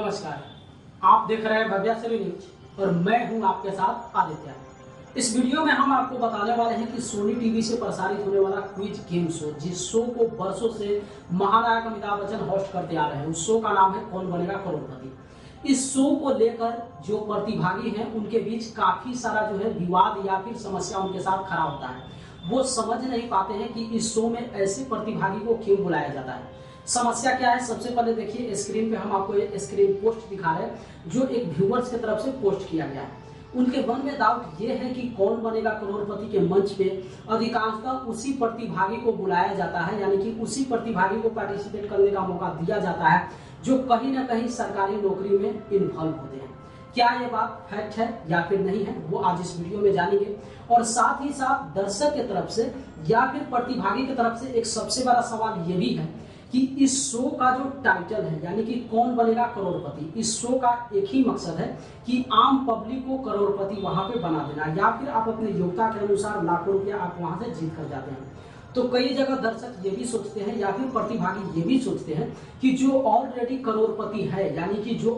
नमस्कार, आप देख रहे हैं भव्या सेवी न्यूज और मैं हूं आपके साथ आदित्य। इस वीडियो में हम आपको बताने वाले हैं कि सोनी टीवी से प्रसारित होने वाला क्विज गेम शो, जिस शो को वर्षों से महानायक अमिताभ बच्चन होस्ट करते आ रहे हैं, उस शो का नाम है कौन बनेगा करोड़पति। इस शो को लेकर जो प्रतिभागी हैं उनके बीच काफी सारा जो है विवाद या फिर समस्या उनके साथ खड़ा होता है। वो समझ नहीं पाते हैं कि इस शो में ऐसे प्रतिभागी को क्यों बुलाया जाता है। समस्या क्या है, सबसे पहले देखिए स्क्रीन पे हम आपको एक स्क्रीन पोस्ट दिखा रहे हैं जो एक व्यूअर्स की तरफ से पोस्ट किया गया है। उनके मन में डाउट ये है कि कौन बनेगा करोड़पति के मंच पे अधिकांशतः उसी प्रतिभागी को बुलाया जाता है, यानी कि उसी प्रतिभागी को पार्टिसिपेट करने का मौका दिया जाता है जो कहीं ना कहीं सरकारी नौकरी में इन्वॉल्व होते हैं। क्या ये बात फैक्ट है या फिर नहीं है, वो आज इस वीडियो में जानेंगे। और साथ ही साथ दर्शक की तरफ से या फिर प्रतिभागी की तरफ से एक सबसे बड़ा सवाल ये भी है कि इस शो का जो टाइटल है, यानी कि कौन बनेगा करोड़पति, इस शो का एक ही मकसद है कि आम पब्लिक को करोड़पति वहां पे बना देना, या फिर आप अपनी योग्यता के अनुसार लाखों रुपया आप वहां से जीत कर जाते हैं। तो कई जगह दर्शक ये भी सोचते हैं या फिर प्रतिभागी ये भी सोचते हैं कि जो ऑलरेडी करोड़पति है, यानी कि जो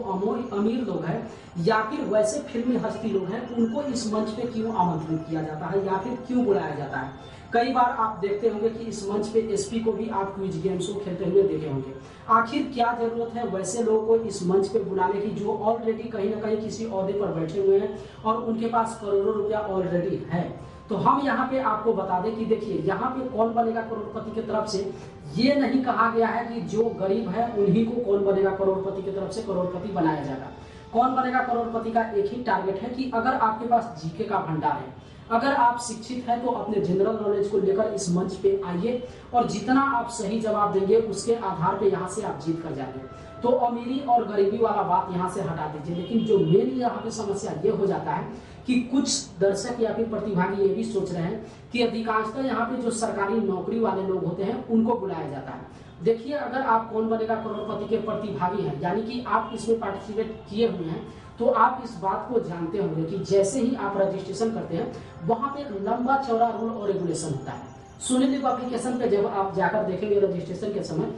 अमीर लोग हैं या फिर वैसे फिल्मी हस्ती लोग हैं, उनको इस मंच पे क्यों आमंत्रित किया जाता है या फिर क्यों बुलाया जाता है। कई बार आप देखते होंगे कि इस मंच पे एसपी को भी आप क्विज गेम शो खेलते हुए देखे होंगे। आखिर क्या जरूरत है वैसे लोगों को इस मंच पे बुलाने की जो ऑलरेडी कहीं ना कहीं किसी ओहदे पर बैठे हुए हैं और उनके पास करोड़ों रुपया ऑलरेडी है। तो हम यहाँ पे आपको बता दें कि देखिए, यहाँ पे कौन बनेगा करोड़पति की तरफ से ये नहीं कहा गया है कि जो गरीब है उन्हीं को कौन बनेगा करोड़पति की तरफ से करोड़पति बनाया जाएगा। कौन बनेगा करोड़पति का एक ही टारगेट है कि अगर आपके पास जीके का भंडार है, अगर आप शिक्षित हैं, तो अपने जनरल नॉलेज को लेकर इस मंच पे आइए और जितना आप सही जवाब देंगे उसके आधार पे यहाँ से आप जीत कर जाएंगे। तो अमीरी और गरीबी वाला बात यहाँ से हटा दीजिए। लेकिन जो मेन यहाँ पे समस्या ये हो जाता है कि कुछ दर्शक या फिर प्रतिभागी ये भी सोच रहे हैं कि अधिकांशतः यहाँ पे जो सरकारी नौकरी वाले लोग होते हैं उनको बुलाया जाता है। देखिए, अगर आप कौन बनेगा करोड़पति के प्रतिभागी हैं, यानी कि आप इसमें पार्टिसिपेट किए हुए हैं, तो आप इस बात को जानते होंगे कि जैसे ही आप रजिस्ट्रेशन करते हैं वहां पे एक लंबा चौड़ा रूल और रेगुलेशन होता है। सोनी लिव एप्लीकेशन पे जब आप जाकर देखेंगे रजिस्ट्रेशन के समय,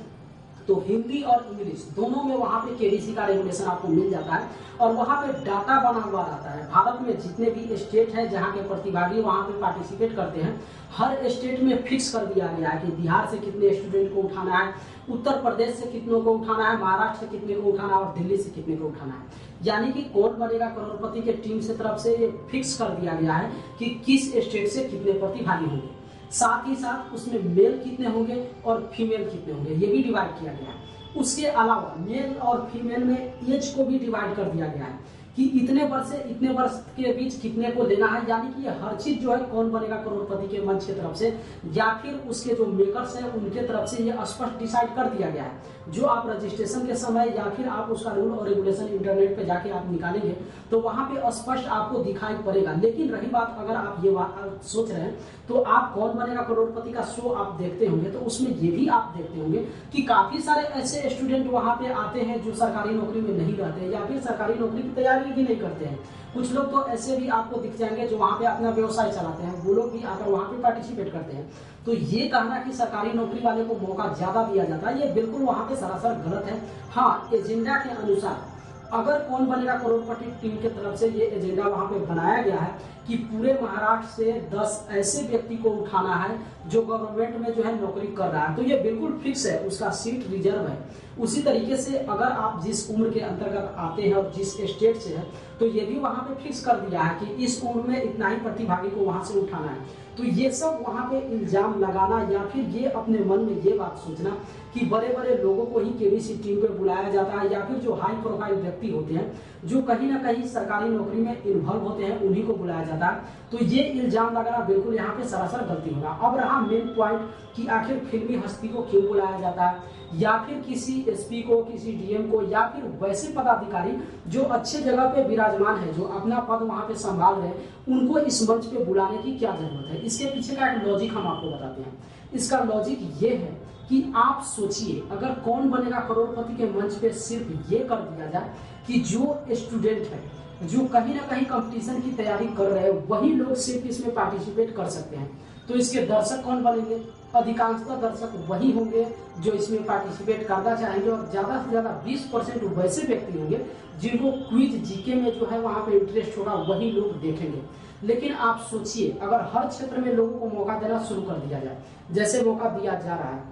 तो हिंदी और इंग्लिश दोनों में वहां पे केबीसी का रेगुलेशन आपको मिल जाता है और वहां पे डाटा बना हुआ रहता है। भारत में जितने भी स्टेट है जहां के प्रतिभागी वहां पे पार्टिसिपेट करते हैं, हर स्टेट में फिक्स कर दिया गया है कि बिहार से कितने स्टूडेंट को उठाना है, उत्तर प्रदेश से कितनों को उठाना है, महाराष्ट्र से कितने को उठाना है और दिल्ली से कितने को उठाना है। यानी कि कौन बनेगा करोड़पति के टीम से तरफ से ये फिक्स कर दिया गया है कि किस स्टेट से कितने प्रतिभागी होंगे। साथ ही साथ उसमें मेल कितने होंगे और फीमेल कितने होंगे ये भी डिवाइड किया गया है। उसके अलावा मेल और फीमेल में एज को भी डिवाइड कर दिया गया है कि इतने वर्ष से इतने वर्ष के बीच कितने को लेना है। यानी कि हर चीज जो है कौन बनेगा करोड़पति के मंच की तरफ से या फिर उसके जो मेकर्स हैं उनके तरफ से ये स्पष्ट डिसाइड कर दिया गया है। जो आप रजिस्ट्रेशन के समय या फिर आप उसका रूल और रेगुलेशन इंटरनेट पे जाके आप निकालेंगे तो वहां पे स्पष्ट आपको दिखाई पड़ेगा। लेकिन रही बात, अगर आप ये बात सोच रहे हैं तो आप कौन बनेगा करोड़पति का शो आप देखते होंगे तो उसमें ये भी आप देखते होंगे कि काफी सारे ऐसे स्टूडेंट वहां पे आते हैं जो सरकारी नौकरी में नहीं रहते या फिर सरकारी नौकरी की तैयारी भी नहीं करते हैं। कुछ लोग तो ऐसे भी आपको दिख जाएंगे जो वहां पे अपना व्यवसाय चलाते हैं, वो लोग भी आकर वहां पे पार्टिसिपेट करते हैं। तो ये कहना कि सरकारी नौकरी वाले को मौका ज्यादा दिया जाता है, ये बिल्कुल वहां पे सरासर गलत है। हाँ, एजेंडा के अनुसार अगर कौन बनेगा करोड़पति टीम की तरफ से ये एजेंडा वहां पे बनाया गया है कि पूरे महाराष्ट्र से 10 ऐसे व्यक्ति को उठाना है जो गवर्नमेंट में जो है नौकरी कर रहा है, तो ये बिल्कुल फिक्स है, उसका सीट रिजर्व है। उसी तरीके से अगर आप जिस उम्र के अंतर्गत आते हैं और जिस स्टेट से है, तो ये भी वहां पे फिक्स कर दिया है कि इस उम्र में इतना ही प्रतिभागी को वहां से उठाना है। तो ये सब वहां पे इल्जाम लगाना या फिर ये अपने मन में ये बात सोचना कि बड़े बड़े लोगों को ही केबीसी टीम पे बुलाया जाता है या फिर जो हाई प्रोफाइल व्यक्ति होते हैं जो कहीं ना कहीं सरकारी नौकरी में इन्वॉल्व होते हैं उन्हीं को बुलाया जाता है, तो ये इल्जाम लगाना बिल्कुल यहाँ पे सरासर गलती होगा। अब रहा मेन पॉइंट कि आखिर फिल्मी हस्ती को क्यों बुलाया जाता है या फिर किसी एसपी को, किसी डीएम को या फिर वैसे पदाधिकारी जो अच्छे जगह पे विराजमान है, जो अपना पद वहां पे संभाल रहे हैं, उनको इस मंच पे बुलाने की क्या जरूरत है। इसके पीछे का एक लॉजिक हम आपको बताते हैं। इसका लॉजिक ये है कि आप सोचिए, अगर कौन बनेगा करोड़पति के मंच पे सिर्फ ये कर दिया जाए कि जो स्टूडेंट है जो कहीं ना कहीं कंपटीशन की तैयारी कर रहे हैं वही लोग सिर्फ इसमें पार्टिसिपेट कर सकते हैं, तो इसके दर्शक कौन बनेंगे, अधिकांशतः दर्शक वही होंगे जो इसमें पार्टिसिपेट करना चाहेंगे और ज़्यादा से ज़्यादा 20% वैसे व्यक्ति होंगे जिनको क्विज जीके में जो है वहाँ पे इंटरेस्ट होगा, वही लोग देखेंगे। लेकिन आप सोचिए, अगर हर क्षेत्र में लोगों को मौका देना शुरू कर दिया जाए, जैसे मौका दिया जा रहा है,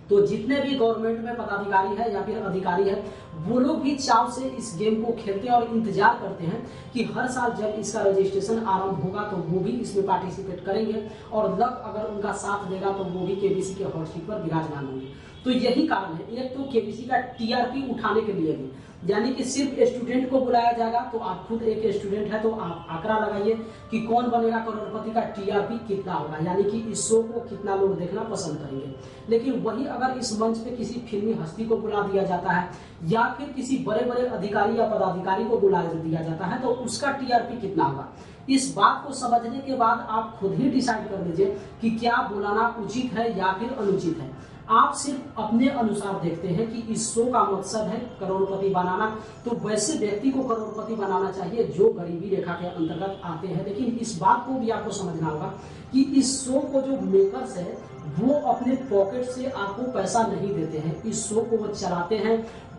तो जितने भी गवर्नमेंट में पदाधिकारी है या फिर अधिकारी है, वो लोग भी चाव से इस गेम को खेलते हैं और इंतजार करते हैं कि हर साल जब इसका रजिस्ट्रेशन आरंभ होगा तो वो भी इसमें पार्टिसिपेट करेंगे और लक अगर उनका साथ देगा तो वो भी केबीसी के हॉट सीट पर विराजमान होंगे। तो यही कारण है, एक तो केबीसी का टीआरपी उठाने के लिए भी, यानी कि सिर्फ स्टूडेंट को बुलाया जाएगा, तो आप खुद एक स्टूडेंट है तो आप आंकड़ा लगाइए कि कौन बनेगा करोड़पति का टीआरपी कितना होगा, यानी कि इस शो को कितना लोग देखना पसंद करेंगे। लेकिन वही अगर इस मंच पे किसी फिल्मी हस्ती को बुला दिया जाता है या फिर किसी बड़े बड़े अधिकारी या पदाधिकारी को बुला दिया जाता है तो उसका टीआरपी कितना होगा। इस बात को समझने के बाद आप खुद ही डिसाइड कर लीजिए कि क्या बुलाना उचित है या फिर अनुचित है। आप सिर्फ अपने अनुसार देखते हैं कि इस शो का मकसद है करोड़पति बनाना, तो वैसे व्यक्ति को करोड़पति बनाना चाहिए जो गरीबी रेखा के अंतर्गत आते हैं। लेकिन इस बात को भी आपको समझना होगा कि इस शो को जो मेकर्स है वो अपने पॉकेट से आपको पैसा नहीं देते हैं, इस शो को वो चलाते हैं,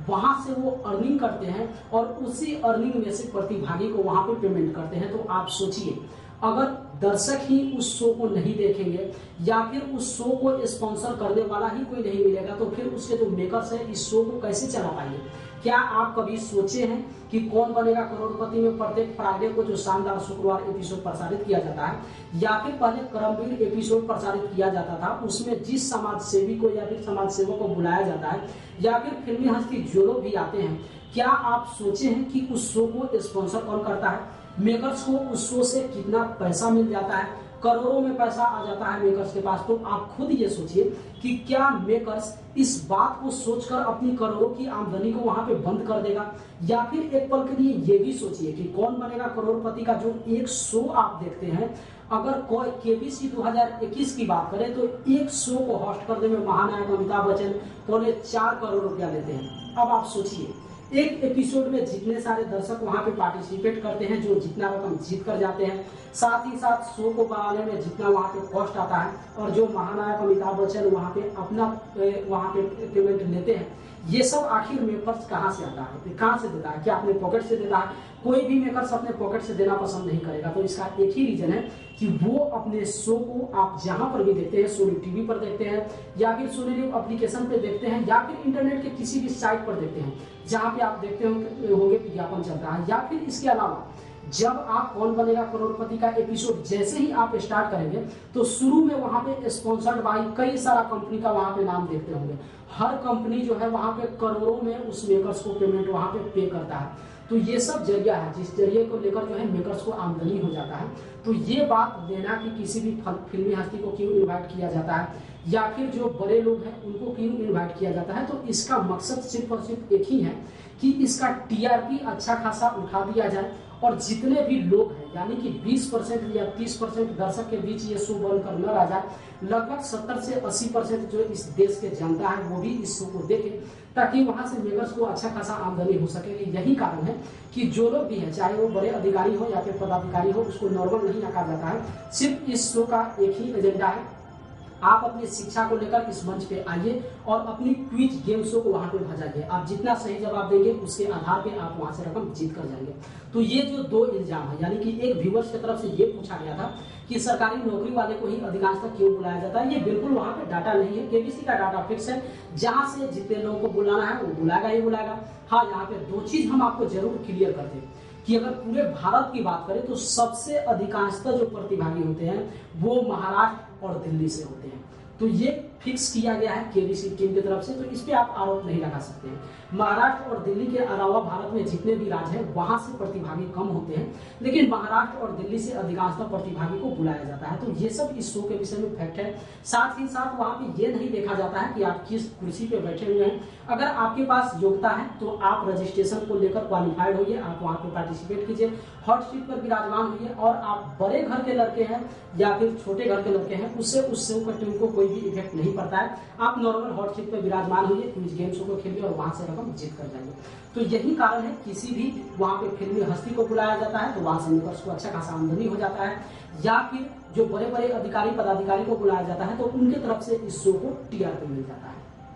वहां से वो अर्निंग करते हैं और उसी अर्निंग में से प्रतिभागी को वहां पे पेमेंट करते हैं। तो आप सोचिए, अगर दर्शक ही उस शो को नहीं देखेंगे या फिर उस शो को स्पॉन्सर करने वाला ही कोई नहीं मिलेगा तो फिर उसके जो मेकर्स है इस शो को कैसे चला पाएंगे। क्या आप कभी सोचे हैं कि कौन बनेगा करोड़पति में प्रत्येक फ्राइडे को जो शानदार शुक्रवार एपिसोड प्रसारित किया जाता है या फिर पहले कर्मवीर एपिसोड प्रसारित किया जाता था, उसमें जिस समाज सेवी को या फिर समाज सेवक को बुलाया जाता है या फिर फिल्मी हस्ती जो लोग भी आते हैं, क्या आप सोचे हैं कि उस शो को स्पॉन्सर कौन करता है, मेकर्स को उस शो से कितना पैसा मिल जाता है, करोड़ों में पैसा आ जाता है मेकर्स के पास। तो आप खुद ये सोचिए कि क्या मेकर्स इस बात को सोचकर अपनी करोड़ों की आमदनी को वहां पे बंद कर देगा, या फिर एक पल के लिए ये भी सोचिए कि कौन बनेगा करोड़पति का जो एक शो आप देखते हैं, अगर कोई केबीसी 2021 की बात करें तो एक शो को होस्ट करने में महानायक अमिताभ बच्चन 4.25 करोड़ रुपया लेते हैं। अब आप सोचिए, एक एपिसोड में जितने सारे दर्शक वहां पे पार्टिसिपेट करते हैं, जो जितना रकम जीत कर जाते हैं, साथ ही साथ शो को बनाने में जितना वहां पे कॉस्ट आता है और जो महानायक अमिताभ बच्चन वहां पे अपना वहां पे पेमेंट लेते हैं, ये सब आखिर मेकर्स कहाँ से आता है, कहाँ से देता है? क्या अपने पॉकेट से देता है? कोई भी मेकर्स अपने पॉकेट से देना पसंद नहीं करेगा। तो इसका एक ही रीजन है कि वो अपने शो को आप जहां पर भी देखते हैं, सोनी टीवी पर देखते हैं या फिर सोनी लिव एप्लीकेशन पे देखते हैं या फिर इंटरनेट के किसी भी साइट पर देखते हैं जहां पे आप देखते होंगे विज्ञापन चल रहा है, या फिर इसके अलावा जब आप कौन बनेगा करोड़पति का एपिसोड जैसे ही आप स्टार्ट करेंगे तो शुरू में वहां पे स्पॉन्सर्ड बाय कई सारा कंपनी का वहां पे नाम देखते होंगे। हर कंपनी जो है वहां पे करोड़ों में उस मेकर्स को पेमेंट वहां पे करता है। तो ये सब जरिया है जिस जरिए को लेकर जो है मेकर्स को आमदनी हो जाता है। तो ये बात देना कि किसी भी फिल्मी हस्ती को क्यों इन्वाइट किया जाता है या फिर जो बड़े लोग हैं उनको क्यों इन्वाइट किया जाता है, तो इसका मकसद सिर्फ और सिर्फ एक ही है कि इसका टीआरपी अच्छा खासा उठा दिया जाए और जितने भी लोग हैं यानी कि 20% या 30% दर्शक के बीच ये शो बनकर न रह जाए, लगभग 70 से 80% जो इस देश के जनता है वो भी इस शो को देखे ताकि वहां से मेकर्स को अच्छा खासा आमदनी हो सके। यही कारण है कि जो लोग भी हैं, चाहे वो बड़े अधिकारी हो या फिर पदाधिकारी हो, उसको नॉर्मल नहीं रखा जाता है। सिर्फ इस शो का एक ही एजेंडा है, आप अपनी शिक्षा को लेकर इस मंच पे आइए और अपनी क्विज गेम शो को वहां पे भजाइए। आप जितना सही जवाब देंगे उसके आधार पे आप वहां से रकम जीत कर जाएंगे। तो ये जो दो इल्जाम है, यानी कि एक व्यूअर्स की तरफ से ये पूछा गया था कि सरकारी नौकरी वाले को ही अधिकांशतः क्यों बुलाया जाता है, ये बिल्कुल वहां पे डाटा नहीं है। केबीसी का डाटा फिक्स है, जहां से जितने लोगों को बुलाना है वो बुलाएगा ही बुलाएगा। हाँ, यहाँ पे दो चीज हम आपको जरूर क्लियर कर दें कि अगर पूरे भारत की बात करें तो सबसे अधिकांशतः जो प्रतिभागी होते हैं वो महाराष्ट्र और दिल्ली से होते हैं। तो ये फिक्स किया गया है केबीसी टीम की तरफ से, तो इस पे आप आरोप नहीं लगा सकते हैं। महाराष्ट्र और दिल्ली के अलावा भारत में जितने भी राज्य हैं वहां से प्रतिभागी कम होते हैं, लेकिन महाराष्ट्र और दिल्ली से अधिकांशतः प्रतिभागी को बुलाया जाता है। तो ये सब इस शो के विषय में फैक्ट है। साथ ही साथ वहां पे ये नहीं देखा जाता है कि आप किस कुर्सी पे बैठे हुए हैं। अगर आपके पास योग्यता है तो आप रजिस्ट्रेशन को लेकर क्वालिफाइड होइए, आप वहां पे पार्टिसिपेट कीजिए, हॉट सीट पर विराजमान होइए। और आप बड़े घर के लड़के हैं या फिर छोटे घर के लड़के हैं, उससे उस शो का टीम को कोई भी इफेक्ट नहीं पड़ता है। आप नॉर्मल हॉट सीट पर विराजमान होइए, क्विज गेम शो को खेलिए और वहां से रकम हम जीत कर जाएंगे। तो यही कारण है, किसी भी वहाँ पे फिल्मी हस्ती को बुलाया जाता है तो वहाँ से मेकर्स को अच्छा खासा आमदनी हो जाता है, या फिर जो बड़े बड़े अधिकारी पदाधिकारी को बुलाया जाता है तो उनके तरफ से इस शो को टीआरपी मिल जाता है।